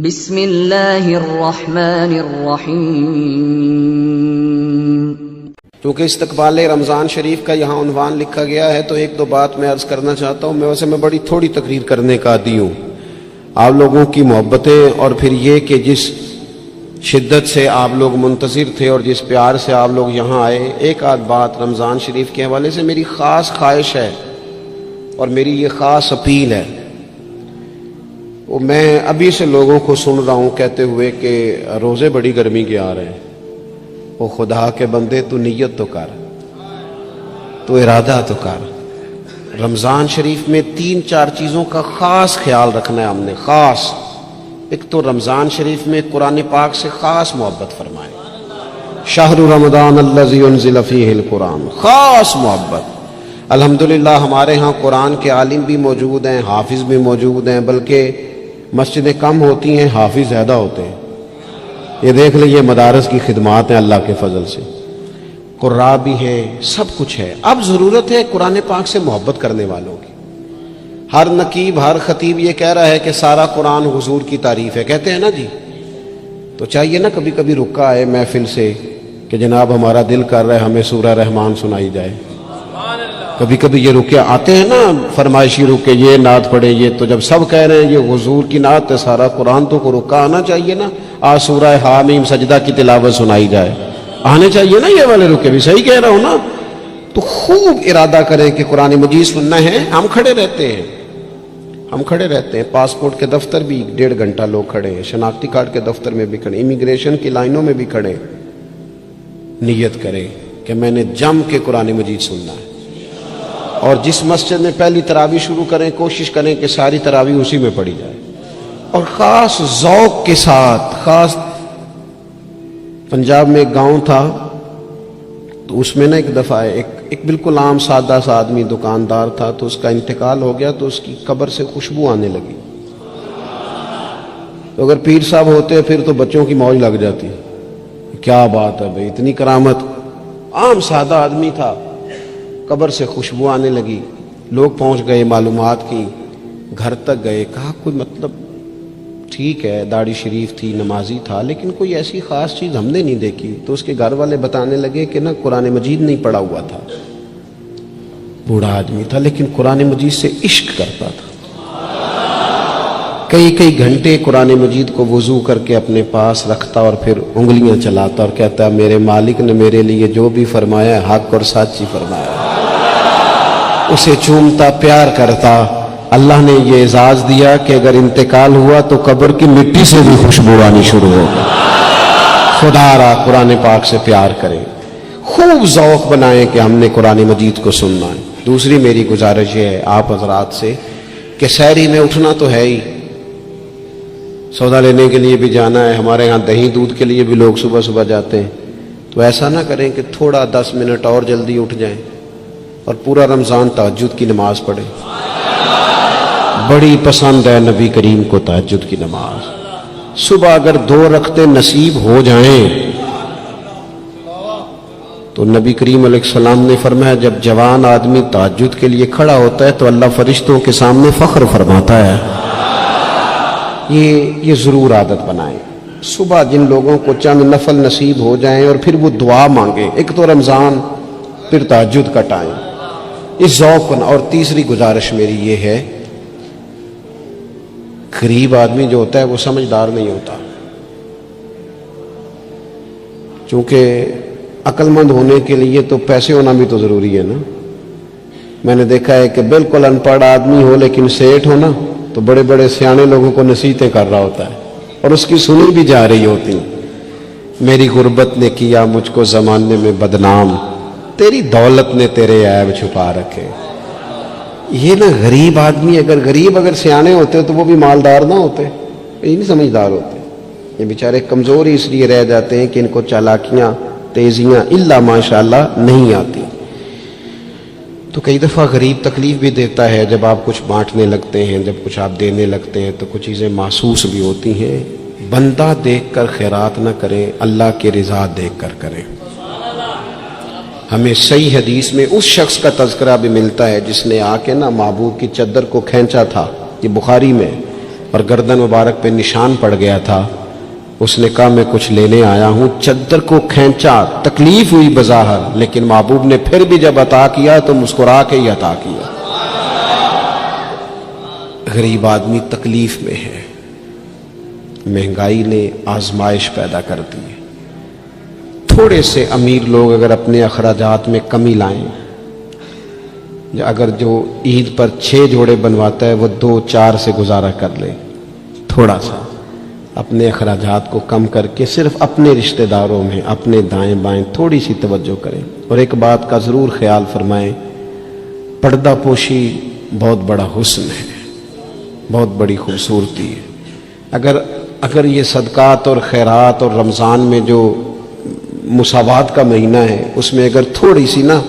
بسم اللہ الرحمن الرحیم۔ چونکہ استقبال رمضان شریف کا یہاں عنوان لکھا گیا ہے تو ایک دو بات میں عرض کرنا چاہتا ہوں۔ میں بڑی تھوڑی تقریر کرنے کا عادی ہوں۔ آپ لوگوں کی محبتیں اور پھر یہ کہ جس شدت سے آپ لوگ منتظر تھے اور جس پیار سے آپ لوگ یہاں آئے، ایک آدھ بات رمضان شریف کے حوالے سے میری خاص خواہش ہے اور میری یہ خاص اپیل ہے۔ وہ میں ابھی سے لوگوں کو سن رہا ہوں کہتے ہوئے کہ روزے بڑی گرمی کے آ رہے ہیں۔ وہ خدا کے بندے، تو نیت تو کر، تو ارادہ تو کر۔ رمضان شریف میں 3-4 چیزوں کا خاص خیال رکھنا ہے ہم نے، خاص۔ ایک تو رمضان شریف میں قرآن پاک سے خاص محبت فرمائے، شہر رمضان الذی انزل فیہ القرآن، خاص محبت۔ الحمدللہ ہمارے ہاں قرآن کے عالم بھی موجود ہیں، حافظ بھی موجود ہیں، بلکہ مسجدیں کم ہوتی ہیں، حافظ زیادہ ہوتے ہیں۔ یہ دیکھ لیجیے مدارس کی خدمات ہیں اللہ کے فضل سے، قراء بھی ہیں، سب کچھ ہے۔ اب ضرورت ہے قرآن پاک سے محبت کرنے والوں کی۔ ہر نقیب، ہر خطیب یہ کہہ رہا ہے کہ سارا قرآن حضور کی تعریف ہے، کہتے ہیں نا جی، تو چاہیے نا کبھی کبھی رکا ہے محفل سے کہ جناب ہمارا دل کر رہا ہے ہمیں سورہ رحمان سنائی جائے۔ کبھی کبھی یہ رکے آتے ہیں نا فرمائشی رکے، یہ نعت پڑھے، یہ تو جب سب کہہ رہے ہیں یہ حضور کی نعت ہے سارا قرآن، تو کو رکا آنا چاہیے نا، آج سورہ حامیم سجدہ کی تلاوت سنائی جائے، آنے چاہیے نا یہ والے رکے بھی، صحیح کہہ رہا ہوں نا؟ تو خوب ارادہ کریں کہ قرآن مجید سننا ہے۔ ہم کھڑے رہتے ہیں، پاسپورٹ کے دفتر بھی 1.5 گھنٹہ لوگ کھڑے ہیں، شناختی کارڈ کے دفتر میں بھی کھڑے، امیگریشن کی لائنوں میں بھی کھڑے۔ نیت کریں کہ میں نے جم کے قرآن مجید سننا ہے، اور جس مسجد میں پہلی تراویح شروع کریں کوشش کریں کہ ساری تراویح اسی میں پڑھی جائے، اور خاص ذوق کے ساتھ۔ خاص پنجاب میں ایک گاؤں تھا، تو اس میں نا ایک دفعہ ایک بالکل عام سادہ سا آدمی دکاندار تھا، تو اس کا انتقال ہو گیا، تو اس کی قبر سے خوشبو آنے لگی۔ تو اگر پیر صاحب ہوتے پھر تو بچوں کی موج لگ جاتی، کیا بات ہے بھئی، اتنی کرامت۔ عام سادہ آدمی تھا، قبر سے خوشبو آنے لگی، لوگ پہنچ گئے، معلومات کی، گھر تک گئے، کہا کوئی مطلب ٹھیک ہے داڑھی شریف تھی، نمازی تھا، لیکن کوئی ایسی خاص چیز ہم نے نہیں دیکھی۔ تو اس کے گھر والے بتانے لگے کہ نا قرآن مجید نہیں پڑھا ہوا تھا، بوڑھا آدمی تھا لیکن قرآن مجید سے عشق کرتا تھا۔ کئی گھنٹے قرآن مجید کو وضو کر کے اپنے پاس رکھتا اور پھر انگلیاں چلاتا اور کہتا میرے مالک نے میرے لیے جو بھی فرمایا حق اور سچ ہی فرمایا۔ اسے چومتا، پیار کرتا۔ اللہ نے یہ اعزاز دیا کہ اگر انتقال ہوا تو قبر کی مٹی سے بھی خوشبو آنی شروع ہوگی۔ خدا را قرآن پاک سے پیار کریں، خوب ذوق بنائیں کہ ہم نے قرآن مجید کو سننا ہے۔ دوسری میری گزارش یہ ہے آپ حضرات سے کہ سحری میں اٹھنا تو ہے ہی، سودا لینے کے لیے بھی جانا ہے، ہمارے یہاں دہی دودھ کے لیے بھی لوگ صبح صبح جاتے ہیں، تو ایسا نہ کریں کہ تھوڑا 10 منٹ اور جلدی اٹھ جائیں اور پورا رمضان تہجد کی نماز پڑھیں۔ بڑی پسند ہے نبی کریم کو تہجد کی نماز۔ صبح اگر 2 رکعتیں نصیب ہو جائیں تو نبی کریم علیہ السلام نے فرمایا جب جوان آدمی تہجد کے لیے کھڑا ہوتا ہے تو اللہ فرشتوں کے سامنے فخر فرماتا ہے۔ یہ ضرور عادت بنائیں۔ صبح جن لوگوں کو چند نفل نصیب ہو جائیں اور پھر وہ دعا مانگیں، ایک تو رمضان پھر تہجد کا ٹائم، اس ذوق بنا۔ اور تیسری گزارش میری یہ ہے، غریب آدمی جو ہوتا ہے وہ سمجھدار نہیں ہوتا، چونکہ عقل مند ہونے کے لیے تو پیسے ہونا بھی تو ضروری ہے نا۔ میں نے دیکھا ہے کہ بالکل ان پڑھ آدمی ہو لیکن سیٹھ ہو نا، تو بڑے بڑے سیانے لوگوں کو نصیحتیں کر رہا ہوتا ہے اور اس کی سنی بھی جا رہی ہوتی۔ میری غربت نے کیا مجھ کو زمانے میں بدنام، تیری دولت نے تیرے عیب چھپا رکھے۔ یہ نا غریب آدمی، اگر سیانے ہوتے تو وہ بھی مالدار نہ ہوتے، یہ نہیں سمجھدار ہوتے، یہ بیچارے کمزور ہی اس لیے رہ جاتے ہیں کہ ان کو چالاکیاں، تیزیاں الا ماشاءاللہ نہیں آتی۔ تو کئی دفعہ غریب تکلیف بھی دیتا ہے، جب آپ کچھ بانٹنے لگتے ہیں، جب کچھ آپ دینے لگتے ہیں تو کچھ چیزیں محسوس بھی ہوتی ہیں۔ بندہ دیکھ کر خیرات نہ کریں، اللہ کی رضا دیکھ کر کریں۔ ہمیں صحیح حدیث میں اس شخص کا تذکرہ بھی ملتا ہے جس نے آ کے نا معبود کی چادر کو کھینچا تھا، یہ بخاری میں، اور گردن مبارک پہ نشان پڑ گیا تھا. اس نے کہا میں کچھ لینے آیا ہوں. چادر کو کھینچا, تکلیف ہوئی بظاہر, لیکن محبوب نے پھر بھی جب عطا کیا تو مسکرا کے ہی عطا کیا. غریب آدمی تکلیف میں ہے, مہنگائی نے آزمائش پیدا کر دی ہے. تھوڑے سے امیر لوگ اگر اپنے اخراجات میں کمی لائیں, اگر جو عید پر 6 جوڑے بنواتا ہے وہ 2-4 سے گزارا کر لے, تھوڑا سا اپنے اخراجات کو کم کر کے صرف اپنے رشتہ داروں میں, اپنے دائیں بائیں تھوڑی سی توجہ کریں. اور ایک بات کا ضرور خیال فرمائیں, پردہ پوشی بہت بڑا حسن ہے, بہت بڑی خوبصورتی ہے. اگر یہ صدقات اور خیرات اور رمضان میں جو مساوات کا مہینہ ہے اس میں اگر تھوڑی سی نا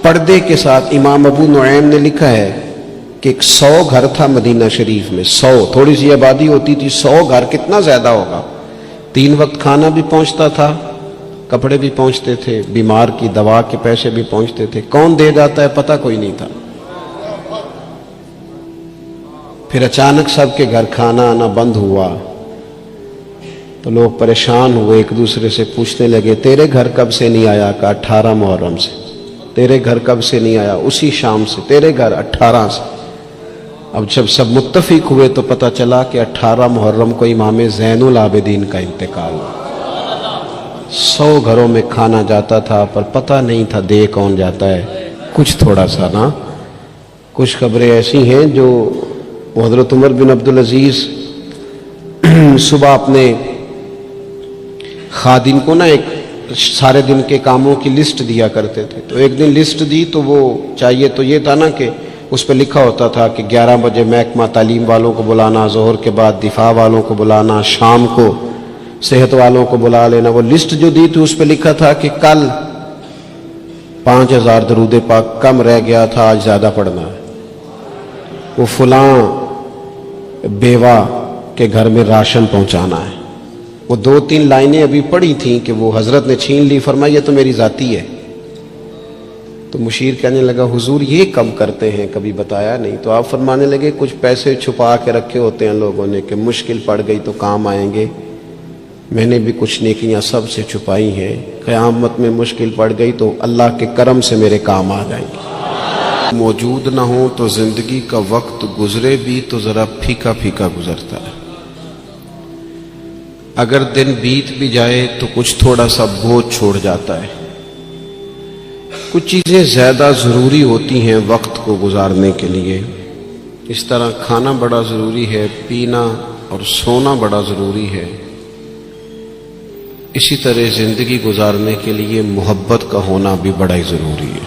پردے کے ساتھ, امام ابو نعیم نے لکھا ہے کہ 100 گھر تھا مدینہ شریف میں, 100, تھوڑی سی آبادی ہوتی تھی, 100 گھر کتنا زیادہ ہوگا. 3 وقت کھانا بھی پہنچتا تھا, کپڑے بھی پہنچتے تھے, بیمار کی دوا کے پیسے بھی پہنچتے تھے. کون دے جاتا ہے پتہ کوئی نہیں تھا. پھر اچانک سب کے گھر کھانا آنا بند ہوا تو لوگ پریشان ہوئے, ایک دوسرے سے پوچھنے لگے تیرے گھر کب سے نہیں آیا؟ کہا 18 محرم سے. تیرے گھر کب سے نہیں آیا؟ اسی شام سے. تیرے گھر 18 سے. اب جب سب متفق ہوئے تو پتہ چلا کہ 18 محرم کو امام زین العابدین کا انتقال ہوا. 100 گھروں میں کھانا جاتا تھا پر پتہ نہیں تھا دے کون جاتا ہے. کچھ تھوڑا سا نا, کچھ خبریں ایسی ہیں جو حضرت عمر بن عبدالعزیز صبح اپنے خادم کو نا ایک سارے دن کے کاموں کی لسٹ دیا کرتے تھے. تو ایک دن لسٹ دی تو وہ چاہیے تو یہ تھا نا کہ اس پہ لکھا ہوتا تھا کہ 11 بجے محکمہ تعلیم والوں کو بلانا, ظہر کے بعد دفاع والوں کو بلانا, شام کو صحت والوں کو بلا لینا. وہ لسٹ جو دی تھی اس پہ لکھا تھا کہ کل 5000 درود پاک کم رہ گیا تھا, آج زیادہ پڑھنا ہے. وہ فلاں بیوہ کے گھر میں راشن پہنچانا ہے. وہ 2-3 لائنیں ابھی پڑھی تھیں کہ وہ حضرت نے چھین لی, فرمایا یہ تو میری ذاتی ہے. تو مشیر کہنے لگا حضور یہ کم کرتے ہیں, کبھی بتایا نہیں. تو آپ فرمانے لگے کچھ پیسے چھپا کے رکھے ہوتے ہیں لوگوں نے کہ مشکل پڑ گئی تو کام آئیں گے. میں نے بھی کچھ نیکیاں سب سے چھپائی ہیں, قیامت میں مشکل پڑ گئی تو اللہ کے کرم سے میرے کام آ جائیں گے. موجود نہ ہو تو زندگی کا وقت گزرے بھی تو ذرا پھیکا پھیکا گزرتا ہے. اگر دن بیت بھی جائے تو کچھ تھوڑا سا بوجھ چھوڑ جاتا ہے. کچھ چیزیں زیادہ ضروری ہوتی ہیں وقت کو گزارنے کے لیے. اس طرح کھانا بڑا ضروری ہے, پینا اور سونا بڑا ضروری ہے. اسی طرح زندگی گزارنے کے لیے محبت کا ہونا بھی بڑا ہی ضروری ہے.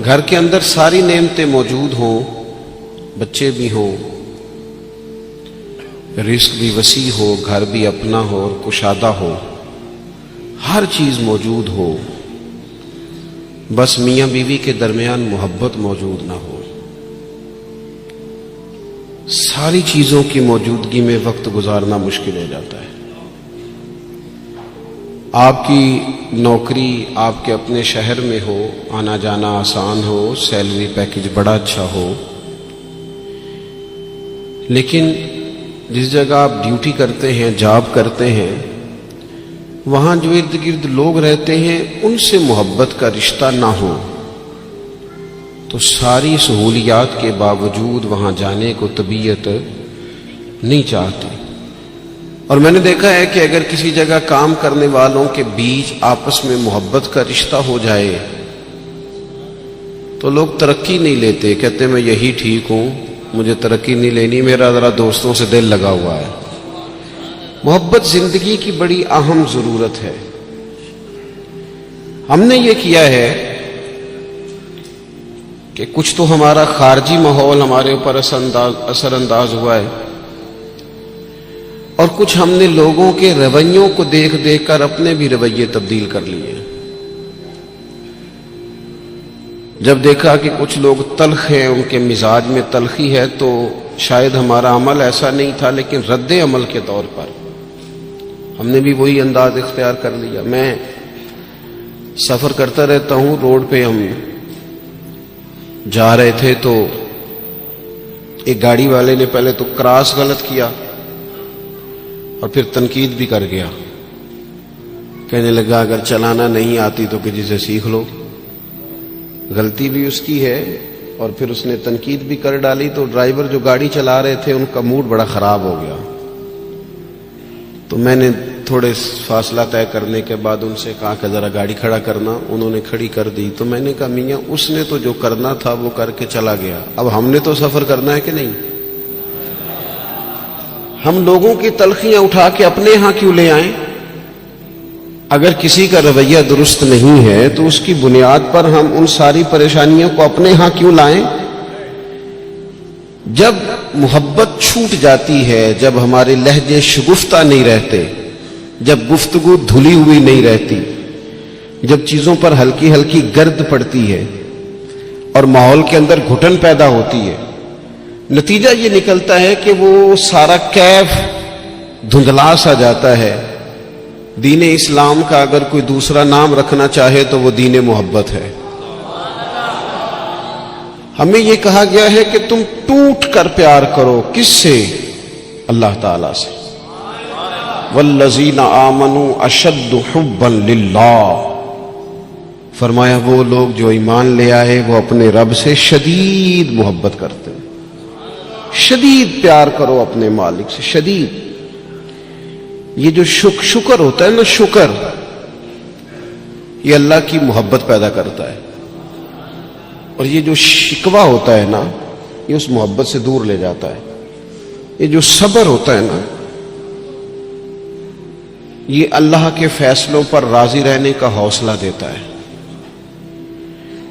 گھر کے اندر ساری نعمتیں موجود ہوں, بچے بھی ہوں, رزق بھی وسیع ہو, گھر بھی اپنا ہو اور کشادہ ہو, ہر چیز موجود ہو, بس میاں بیوی کے درمیان محبت موجود نہ ہو. ساری چیزوں کی موجودگی میں وقت گزارنا مشکل ہو جاتا ہے. آپ کی نوکری آپ کے اپنے شہر میں ہو, آنا جانا آسان ہو, سیلری پیکج بڑا اچھا ہو, لیکن جس جگہ آپ ڈیوٹی کرتے ہیں, جاب کرتے ہیں, وہاں جو ارد گرد لوگ رہتے ہیں ان سے محبت کا رشتہ نہ ہو تو ساری سہولیات کے باوجود وہاں جانے کو طبیعت نہیں چاہتی. اور میں نے دیکھا ہے کہ اگر کسی جگہ کام کرنے والوں کے بیچ آپس میں محبت کا رشتہ ہو جائے تو لوگ ترقی نہیں لیتے, کہتے میں یہی ٹھیک ہوں, مجھے ترقی نہیں لینی, میرا ذرا دوستوں سے دل لگا ہوا ہے. محبت زندگی کی بڑی اہم ضرورت ہے. ہم نے یہ کیا ہے کہ کچھ تو ہمارا خارجی ماحول ہمارے اوپر اثر انداز ہوا ہے, اور کچھ ہم نے لوگوں کے رویوں کو دیکھ دیکھ کر اپنے بھی رویے تبدیل کر لیے. جب دیکھا کہ کچھ لوگ تلخ ہیں, ان کے مزاج میں تلخی ہے, تو شاید ہمارا عمل ایسا نہیں تھا, لیکن رد عمل کے طور پر ہم نے بھی وہی انداز اختیار کر لیا. میں سفر کرتا رہتا ہوں, روڈ پہ ہم جا رہے تھے تو ایک گاڑی والے نے پہلے تو کراس غلط کیا اور پھر تنقید بھی کر گیا، کہنے لگا اگر چلانا نہیں آتی تو کسی سے سیکھ لو۔ غلطی بھی اس کی ہے اور پھر اس نے تنقید بھی کر ڈالی، تو ڈرائیور جو گاڑی چلا رہے تھے ان کا موڈ بڑا خراب ہو گیا۔ تو میں نے تھوڑے فاصلہ طے کرنے کے بعد ان سے کہا کہ ذرا گاڑی کھڑا کرنا، انہوں نے کھڑی کر دی۔ تو میں نے کہا میاں اس نے تو جو کرنا تھا وہ کر کے چلا گیا، اب ہم نے تو سفر کرنا ہے کہ نہیں؟ ہم لوگوں کی تلخیاں اٹھا کے اپنے ہاں کیوں لے آئیں؟ اگر کسی کا رویہ درست نہیں ہے تو اس کی بنیاد پر ہم ان ساری پریشانیوں کو اپنے ہاں کیوں لائیں؟ جب محبت چھوٹ جاتی ہے، جب ہمارے لہجے شگفتہ نہیں رہتے، جب گفتگو دھلی ہوئی نہیں رہتی، جب چیزوں پر ہلکی ہلکی گرد پڑتی ہے اور ماحول کے اندر گھٹن پیدا ہوتی ہے، نتیجہ یہ نکلتا ہے کہ وہ سارا کیف دھندلا سا جاتا ہے۔ دین اسلام کا اگر کوئی دوسرا نام رکھنا چاہے تو وہ دین محبت ہے۔ ہمیں یہ کہا گیا ہے کہ تم ٹوٹ کر پیار کرو، کس سے؟ اللہ تعالی سے۔ والذین آمنوا اشد حبا للہ، فرمایا وہ لوگ جو ایمان لے آئے وہ اپنے رب سے شدید محبت کرتے ہیں۔ شدید پیار کرو اپنے مالک سے، شدید۔ یہ جو شکر ہوتا ہے نا، شکر یہ اللہ کی محبت پیدا کرتا ہے، اور یہ جو شکوہ ہوتا ہے نا یہ اس محبت سے دور لے جاتا ہے۔ یہ جو صبر ہوتا ہے نا یہ اللہ کے فیصلوں پر راضی رہنے کا حوصلہ دیتا ہے۔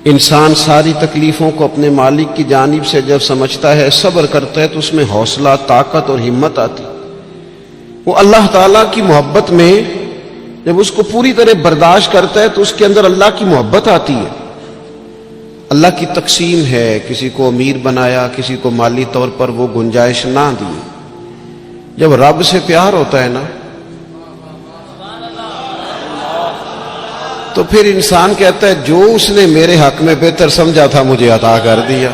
انسان ساری تکلیفوں کو اپنے مالک کی جانب سے جب سمجھتا ہے، صبر کرتا ہے، تو اس میں حوصلہ، طاقت اور ہمت آتی۔ وہ اللہ تعالیٰ کی محبت میں جب اس کو پوری طرح برداشت کرتا ہے تو اس کے اندر اللہ کی محبت آتی ہے۔ اللہ کی تقسیم ہے، کسی کو امیر بنایا، کسی کو مالی طور پر وہ گنجائش نہ دی۔ جب رب سے پیار ہوتا ہے نا تو پھر انسان کہتا ہے جو اس نے میرے حق میں بہتر سمجھا تھا مجھے عطا کر دیا۔